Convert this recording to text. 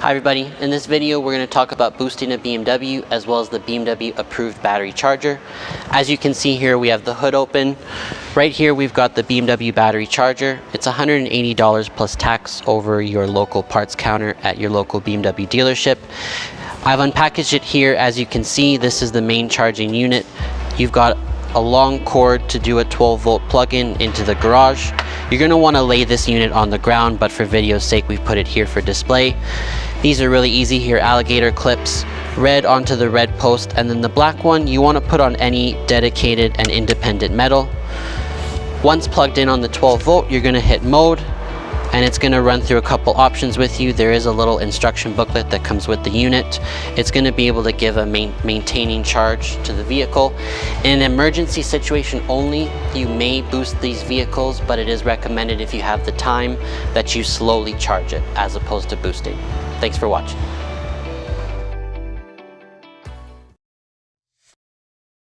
Hi everybody, in this video we're going to talk about boosting a BMW as well as the BMW approved battery charger. As you can see here, we have the hood open. Right here we've got the BMW battery charger. It's $180 plus tax over your local parts counter at your local BMW dealership. I've unpackaged it here. As you can see, this is the main charging unit. You've got a long cord to do a 12-volt plug-in into the garage. You're going to want to lay this unit on the ground, but for video's sake we've put it here for display. These are really easy here, alligator clips, red onto the red post, and then the black one you want to put on any dedicated and independent metal. Once plugged in on the 12-volt, you're going to hit mode, and it's going to run through a couple options with you. There is a little instruction booklet that comes with the unit. It's going to be able to give a maintaining charge to the vehicle. In an emergency situation only, you may boost these vehicles, but it is recommended if you have the time that you slowly charge it as opposed to boosting. Thanks for watching.